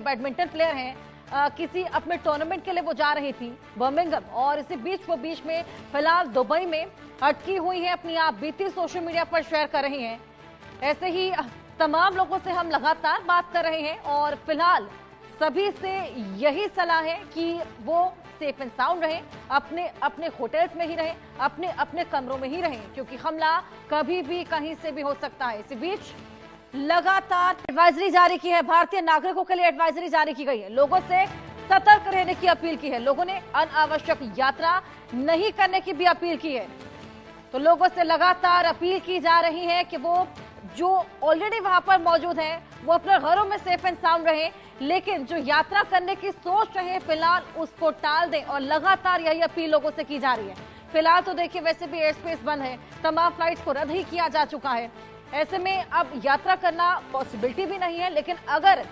Badminton player हैं, किसी अपने टूर्नामेंट के लिए वो जा रही थी बर्मिंघम, और इसी बीच वो बीच में फिलहाल दुबई में अटकी हुई है। अपनी आप बीती सोशल मीडिया पर शेयर कर रही हैं। ऐसे ही तमाम लोगों से हम लगातार बात कर रहे हैं और फिलहाल सभी से यही सलाह है कि वो सेफ एंड साउंड रहें, अपने अपने होटल्स में ही रहें, अपने अपने कमरों में ही रहें, क्योंकि हमला कभी भी कहीं से भी हो सकता है। इसी बीच लगातार एडवाइजरी जारी की है, भारतीय नागरिकों के लिए एडवाइजरी जारी की गई है। लोगों से सतर्क रहने की अपील की है, लोगों ने अनावश्यक यात्रा नहीं करने की भी अपील की है। तो लोगों से लगातार अपील की जा रही है कि वो जो ऑलरेडी वहां पर मौजूद हैं वो अपने घरों में सेफ एंड साउंड रहें, लेकिन जो यात्रा करने की सोच रहे हैं फिलहाल उसको टाल दें, और लगातार यही अपील लोगों से की जा रही है। फिलहाल तो देखिए वैसे भी एयर स्पेस बंद है, तमाम फ्लाइट्स को रद्द ही किया जा चुका है। ऐसे में अब यात्रा करना पॉसिबिलिटी भी नहीं है, लेकिन अगर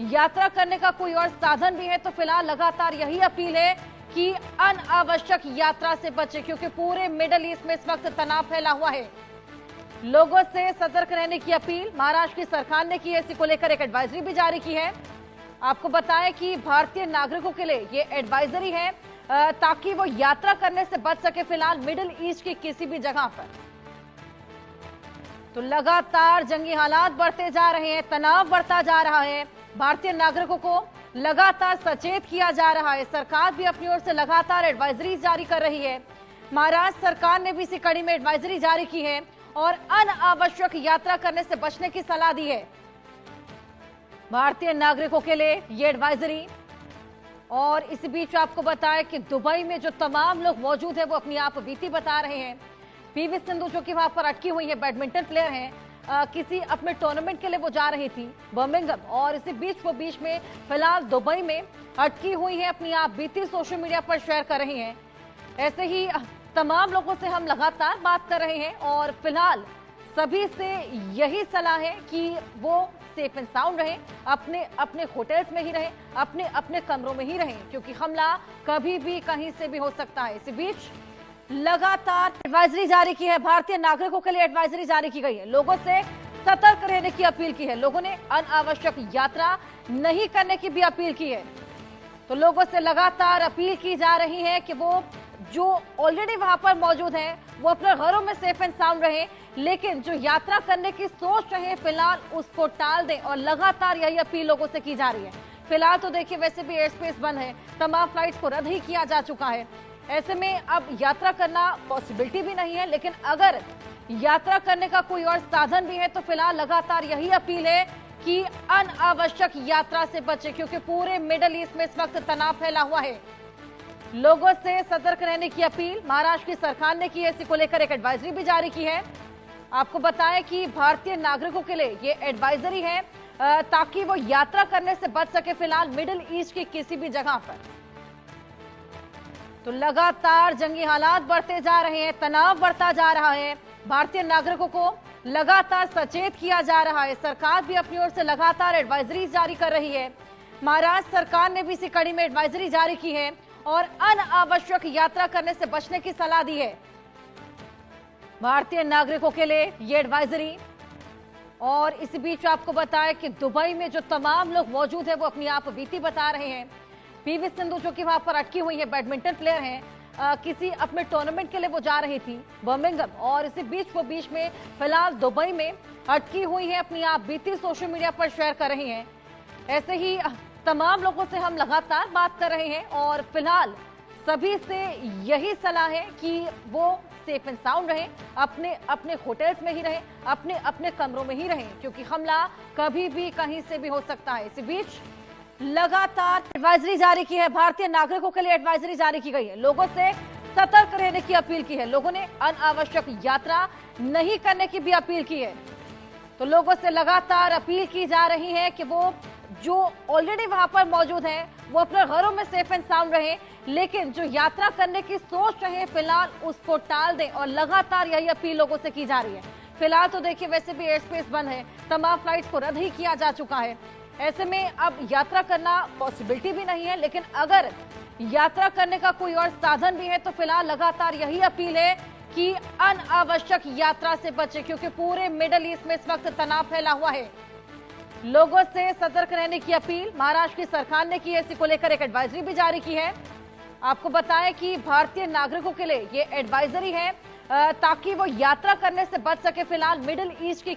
यात्रा करने का कोई और साधन भी है तो फिलहाल लगातार यही अपील है कि अनावश्यक यात्रा से बचे, क्योंकि पूरे मिडल ईस्ट में इस वक्त तनाव फैला हुआ है। लोगों से सतर्क रहने की अपील महाराष्ट्र की सरकार ने की है, इसी को लेकर एक एडवाइजरी भी जारी की है। आपको बताएं कि भारतीय नागरिकों के लिए ये एडवाइजरी है ताकि वो यात्रा करने से बच सके फिलहाल मिडिल ईस्ट की किसी भी जगह पर। तो लगातार जंगी हालात बढ़ते जा रहे हैं, तनाव बढ़ता जा रहा है, भारतीय नागरिकों को लगातार सचेत किया जा रहा है। सरकार भी अपनी ओर से लगातार एडवाइजरी जारी कर रही है। महाराष्ट्र सरकार ने भी इसी कड़ी में एडवाइजरी जारी की है और अनावश्यक यात्रा करने से बचने की सलाह दी है भारतीय नागरिकों के लिए ये एडवाइजरी। और इसी बीच आपको बताएं कि दुबई में जो तमाम लोग मौजूद हैं वो अपनी आप बीती बता रहे हैं। पीवी सिंधु जो कि वहां पर अटकी हुई है, बैडमिंटन प्लेयर हैं, किसी अपने टूर्नामेंट के लिए वो जा रही थी बर्मिंघम, और इसी बीच वो बीच में फिलहाल दुबई में अटकी हुई है। अपनी आप बीती सोशल मीडिया पर शेयर कर रही हैं। ऐसे ही तमाम लोगों से हम लगातार बात कर रहे हैं और फिलहाल सभी से यही सलाह है कि वो सेफ एंड साउंड रहें, अपने अपने होटल्स में ही रहें, अपने अपने कमरों में ही रहें, क्योंकि हमला कभी भी कहीं से भी हो सकता है। इसी बीच लगातार एडवाइजरी जारी की है, भारतीय नागरिकों के लिए एडवाइजरी जारी की गई है। लोगों से सतर्क रहने की अपील की है, लोगों ने अनावश्यक यात्रा नहीं करने की भी अपील की है। तो लोगों से लगातार अपील की जा रही है कि वो जो ऑलरेडी वहां पर मौजूद हैं वो अपने घरों में सेफ एंड साउंड रहें, लेकिन जो यात्रा करने की सोच रहे हैं फिलहाल उसको टाल दें, और लगातार यही अपील लोगों से की जा रही है। फिलहाल तो देखिए वैसे भी एयर स्पेस बंद है, तमाम फ्लाइट्स को रद्द ही किया जा चुका है। ऐसे में अब यात्रा करना पॉसिबिलिटी भी नहीं है, लेकिन अगर यात्रा करने का कोई और साधन भी है तो फिलहाल लगातार यही अपील है कि अनावश्यक यात्रा से बचे, क्योंकि पूरे मिडल ईस्ट में इस वक्त तनाव फैला हुआ है। लोगों से सतर्क रहने की अपील महाराष्ट्र की सरकार ने की है, इसी को लेकर एक एडवाइजरी भी जारी की है। आपको बताएं कि भारतीय नागरिकों के लिए ये एडवाइजरी है ताकि वो यात्रा करने से बच सके फिलहाल मिडिल ईस्ट की किसी भी जगह पर। तो लगातार जंगी हालात बढ़ते जा रहे हैं, तनाव बढ़ता जा रहा है, भारतीय नागरिकों को लगातार सचेत किया जा रहा है। सरकार भी अपनी ओर से लगातार एडवाइजरी जारी कर रही है। महाराष्ट्र सरकार ने भी इसी कड़ी में एडवाइजरी जारी की है और अनावश्यक यात्रा करने से बचने की सलाह दी है भारतीय नागरिकों के लिए ये एडवाइजरी। और इसी बीच आपको बताएं कि दुबई में जो तमाम लोग मौजूद हैं वो अपनी आप बीती बता रहे हैं। पीवी सिंधु जो कि वहां पर अटकी हुई है, बैडमिंटन प्लेयर हैं, किसी अपने टूर्नामेंट के लिए वो जा रही थी बर्मिंघम, और इसी बीच वो बीच में फिलहाल दुबई में अटकी हुई है। अपनी आप बीती सोशल मीडिया पर शेयर कर रही हैं। ऐसे ही तमाम लोगों से हम लगातार बात कर रहे हैं और फिलहाल सभी से यही सलाह है कि वो सेफ एंड साउंड रहें, अपने अपने होटल्स में ही रहें, अपने अपने कमरों में ही रहें, क्योंकि हमला कभी भी कहीं से भी हो सकता है। इसी बीच लगातार एडवाइजरी जारी की है, भारतीय नागरिकों के लिए एडवाइजरी जारी की गई है। लोगों से सतर्क रहने की अपील की है, लोगों ने अनावश्यक यात्रा नहीं करने की भी अपील की है। तो लोगों से लगातार अपील की जा रही है कि वो जो ऑलरेडी वहां पर मौजूद हैं वो अपने घरों में सेफ एंड साउंड रहें, लेकिन जो यात्रा करने की सोच रहे हैं फिलहाल उसको टाल दें, और लगातार यही अपील लोगों से की जा रही है। फिलहाल तो देखिए वैसे भी एयर स्पेस बंद है, तमाम फ्लाइट्स को रद्द ही किया जा चुका है। ऐसे में अब यात्रा करना पॉसिबिलिटी भी नहीं है, लेकिन अगर यात्रा करने का कोई और साधन भी है तो फिलहाल लगातार यही अपील है कि अनावश्यक यात्रा से बचे, क्योंकि पूरे मिडल ईस्ट में इस वक्त तनाव फैला हुआ है। लोगों से सतर्क रहने की अपील महाराष्ट्र की सरकार ने की है। इसी को लेकर एक एडवाइजरी भी जारी की है। आपको बताएं कि भारतीय नागरिकों के लिए ये एडवाइजरी है ताकि वो यात्रा करने से बच सके। फिलहाल मिडिल ईस्ट की